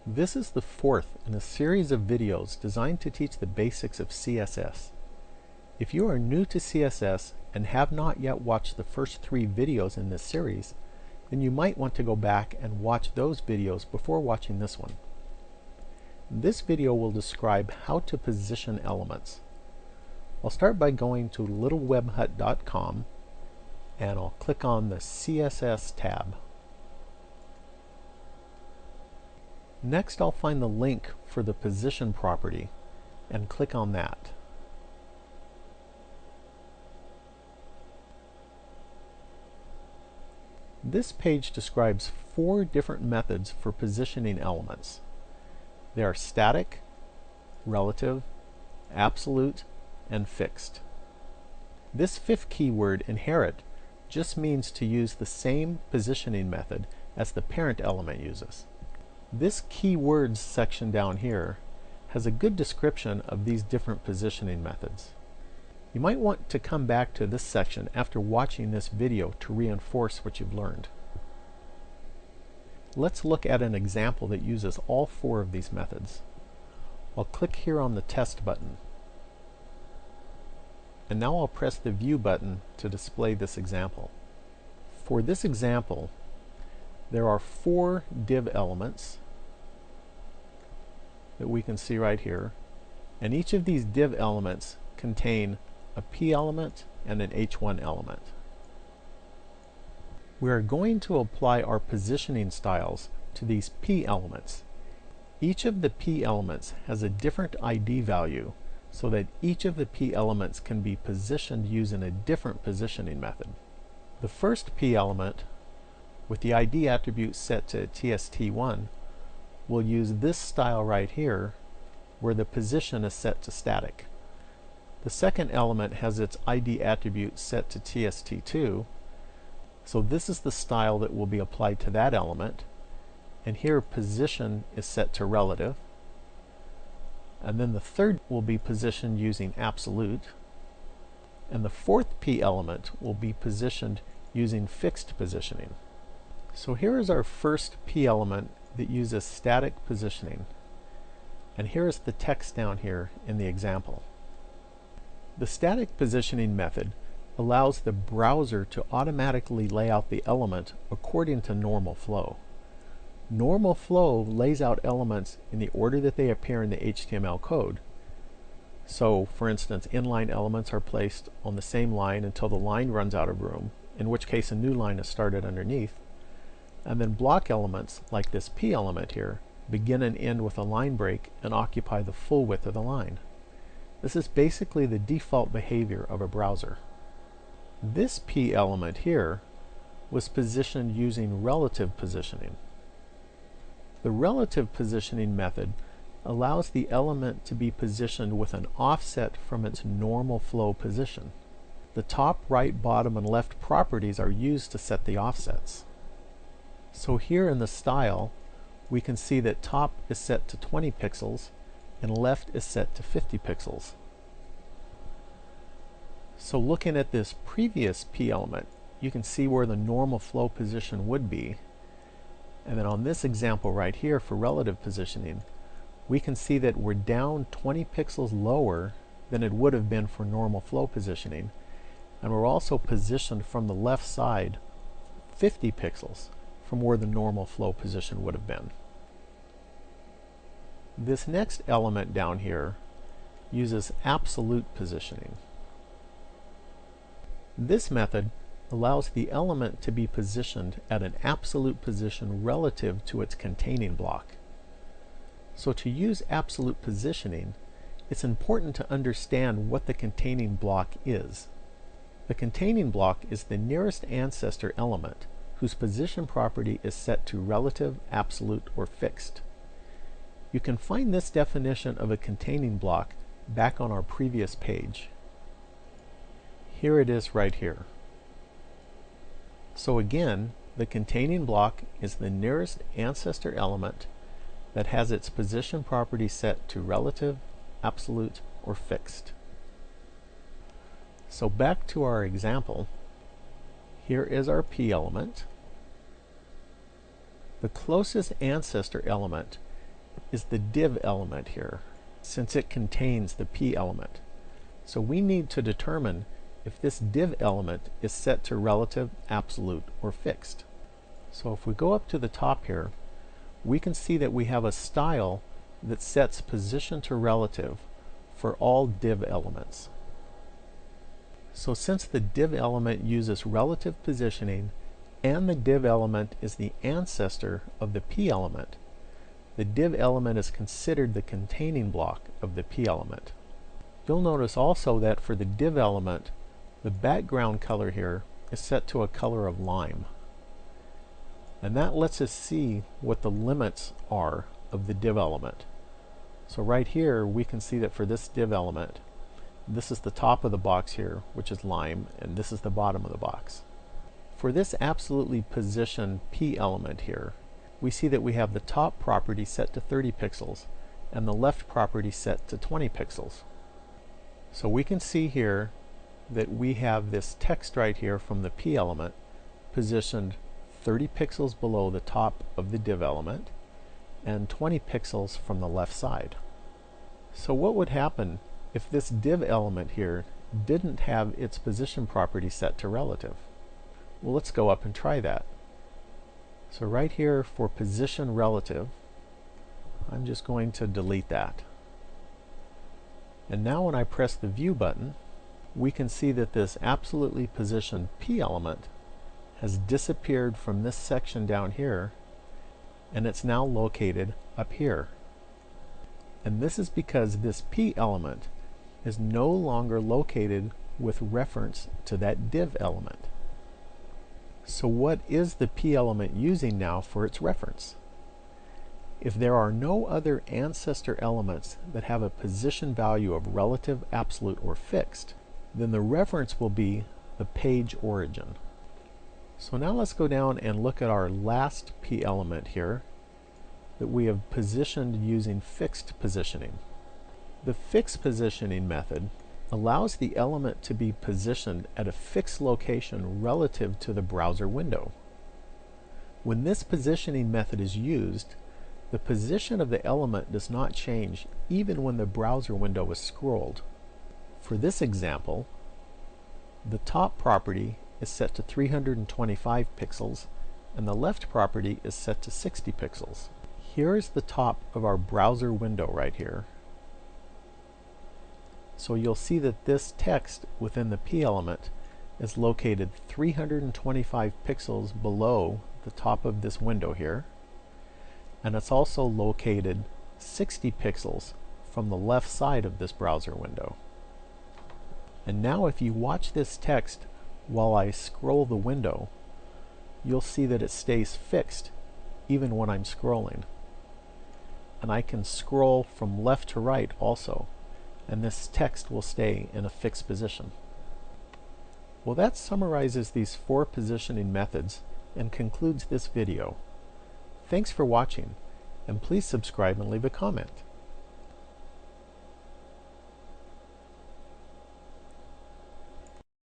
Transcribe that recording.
This is the fourth in a series of videos designed to teach the basics of CSS. If you are new to CSS and have not yet watched the first 3 videos in this series, then you might want to go back and watch those videos before watching this one. This video will describe how to position elements. I'll start by going to littlewebhut.com and I'll click on the CSS tab. Next, I'll find the link for the position property and click on that. This page describes 4 different methods for positioning elements. They are static, relative, absolute, and fixed. This 5th keyword, inherit, just means to use the same positioning method as the parent element uses. This keywords section down here has a good description of these different positioning methods. You might want to come back to this section after watching this video to reinforce what you've learned. Let's look at an example that uses all 4 of these methods. I'll click here on the test button. And now I'll press the view button to display this example. For this example, there are 4 div elements that we can see right here, and each of these div elements contain a P element and an H1 element. We are going to apply our positioning styles to these P elements. Each of the P elements has a different ID value, so that each of the P elements can be positioned using a different positioning method. The first P element, with the ID attribute set to TST1, will use this style right here, where the position is set to static. The second element has its ID attribute set to TST2, so this is the style that will be applied to that element, and here position is set to relative. And then the third will be positioned using absolute, and the 4th P element will be positioned using fixed positioning. So here is our first P element that uses static positioning, and here is the text down here in the example. The static positioning method allows the browser to automatically lay out the element according to normal flow. Normal flow lays out elements in the order that they appear in the HTML code. So, for instance, inline elements are placed on the same line until the line runs out of room, in which case a new line is started underneath. And then block elements, like this P element here, begin and end with a line break and occupy the full width of the line. This is basically the default behavior of a browser. This P element here was positioned using relative positioning. The relative positioning method allows the element to be positioned with an offset from its normal flow position. The top, right, bottom, and left properties are used to set the offsets. So here in the style, we can see that top is set to 20 pixels and left is set to 50 pixels. So looking at this previous P element, you can see where the normal flow position would be. And then on this example right here for relative positioning, we can see that we're down 20 pixels lower than it would have been for normal flow positioning. And we're also positioned from the left side 50 pixels from where the normal flow position would have been. This next element down here uses absolute positioning. This method allows the element to be positioned at an absolute position relative to its containing block. So to use absolute positioning, it's important to understand what the containing block is. The containing block is the nearest ancestor element whose position property is set to relative, absolute, or fixed. You can find this definition of a containing block back on our previous page. Here it is right here. So again, the containing block is the nearest ancestor element that has its position property set to relative, absolute, or fixed. So back to our example. Here is our P element. The closest ancestor element is the div element here, since it contains the p element. So we need to determine if this div element is set to relative, absolute, or fixed. So if we go up to the top here, we can see that we have a style that sets position to relative for all div elements. So since the div element uses relative positioning and the div element is the ancestor of the p element, the div element is considered the containing block of the p element. You'll notice also that for the div element, the background color here is set to a color of lime. And that lets us see what the limits are of the div element. So right here we can see that for this div element, this is the top of the box here, which is lime, and this is the bottom of the box. For this absolutely positioned p element here, we see that we have the top property set to 30 pixels and the left property set to 20 pixels. So we can see here that we have this text right here from the p element positioned 30 pixels below the top of the div element and 20 pixels from the left side. So what would happen if this div element here didn't have its position property set to relative? Well, let's go up and try that. So right here for position relative, I'm just going to delete that. And now when I press the view button, we can see that this absolutely positioned p element has disappeared from this section down here, and it's now located up here. And this is because this p element is no longer located with reference to that div element. So what is the p element using now for its reference? If there are no other ancestor elements that have a position value of relative, absolute, or fixed, then the reference will be the page origin. So now let's go down and look at our last p element here that we have positioned using fixed positioning. The fixed positioning method allows the element to be positioned at a fixed location relative to the browser window. When this positioning method is used, the position of the element does not change even when the browser window is scrolled. For this example, the top property is set to 325 pixels and the left property is set to 60 pixels. Here is the top of our browser window right here. So you'll see that this text within the p element is located 325 pixels below the top of this window here, and it's also located 60 pixels from the left side of this browser window. And now if you watch this text while I scroll the window, you'll see that it stays fixed even when I'm scrolling. And I can scroll from left to right also, and this text will stay in a fixed position. Well, that summarizes these 4 positioning methods and concludes this video. Thanks for watching, and please subscribe and leave a comment.